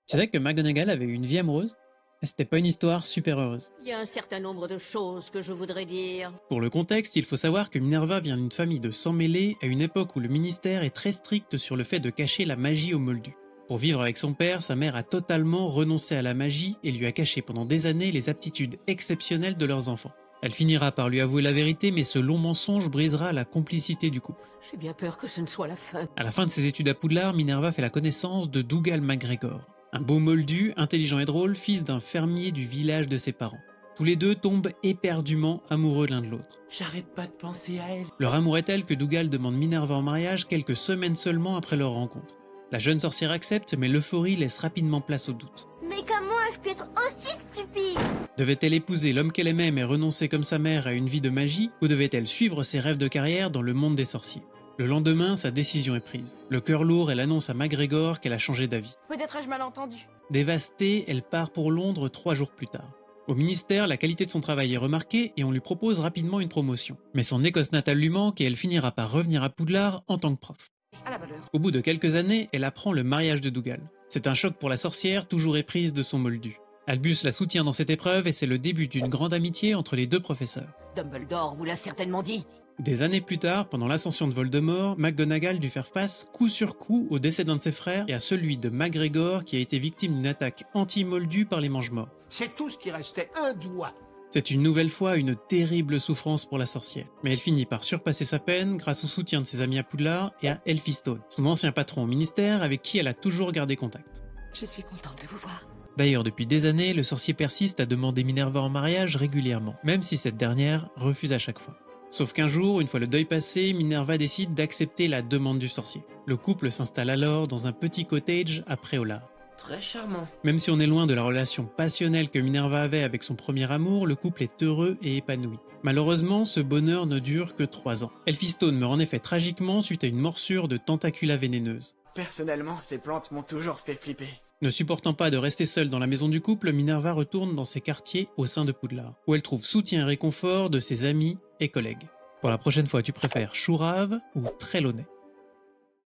Tu sais que McGonagall avait eu une vie amoureuse? Et c'était pas une histoire super heureuse. Il y a un certain nombre de choses que je voudrais dire. Pour le contexte, il faut savoir que Minerva vient d'une famille de sang mêlés à une époque où le ministère est très strict sur le fait de cacher la magie aux Moldus. Pour vivre avec son père, sa mère a totalement renoncé à la magie et lui a caché pendant des années les aptitudes exceptionnelles de leurs enfants. Elle finira par lui avouer la vérité, mais ce long mensonge brisera la complicité du couple. J'ai bien peur que ce ne soit la fin. À la fin de ses études à Poudlard, Minerva fait la connaissance de Dougal MacGregor, un beau moldu, intelligent et drôle, fils d'un fermier du village de ses parents. Tous les deux tombent éperdument amoureux l'un de l'autre. J'arrête pas de penser à elle. Leur amour est tel que Dougal demande Minerva en mariage quelques semaines seulement après leur rencontre. La jeune sorcière accepte, mais l'euphorie laisse rapidement place au doute. Mais comment ai-je pu être aussi stupide? Devait-elle épouser l'homme qu'elle aimait mais renoncer comme sa mère à une vie de magie, ou devait-elle suivre ses rêves de carrière dans le monde des sorciers? Le lendemain, sa décision est prise. Le cœur lourd, elle annonce à MacGregor qu'elle a changé d'avis. Peut-être ai-je mal entendu. Dévastée, elle part pour Londres 3 jours plus tard. Au ministère, la qualité de son travail est remarquée et on lui propose rapidement une promotion. Mais son Écosse natale lui manque et elle finira par revenir à Poudlard en tant que prof. À la bonne heure. Au bout de quelques années, elle apprend le mariage de Dougal. C'est un choc pour la sorcière, toujours éprise de son moldu. Albus la soutient dans cette épreuve et c'est le début d'une grande amitié entre les deux professeurs. Dumbledore vous l'a certainement dit. Des années plus tard, pendant l'ascension de Voldemort, McGonagall dut faire face coup sur coup au décès d'un de ses frères et à celui de MacGregor qui a été victime d'une attaque anti-moldu par les Mangemorts. C'est tout ce qui restait, un doigt. C'est une nouvelle fois une terrible souffrance pour la sorcière. Mais elle finit par surpasser sa peine grâce au soutien de ses amis à Poudlard et à Elphisstone, son ancien patron au ministère avec qui elle a toujours gardé contact. Je suis contente de vous voir. D'ailleurs, depuis des années, le sorcier persiste à demander Minerva en mariage régulièrement, même si cette dernière refuse à chaque fois. Sauf qu'un jour, une fois le deuil passé, Minerva décide d'accepter la demande du sorcier. Le couple s'installe alors dans un petit cottage à Préolard. Très charmant. Même si on est loin de la relation passionnelle que Minerva avait avec son premier amour, le couple est heureux et épanoui. Malheureusement, ce bonheur ne dure que 3 ans. Elphisstone meurt en effet tragiquement suite à une morsure de tentacula vénéneuse. Personnellement, ces plantes m'ont toujours fait flipper. Ne supportant pas de rester seule dans la maison du couple, Minerva retourne dans ses quartiers au sein de Poudlard, où elle trouve soutien et réconfort de ses amis et collègues. Pour la prochaine fois, tu préfères Chourave ou Trelawney?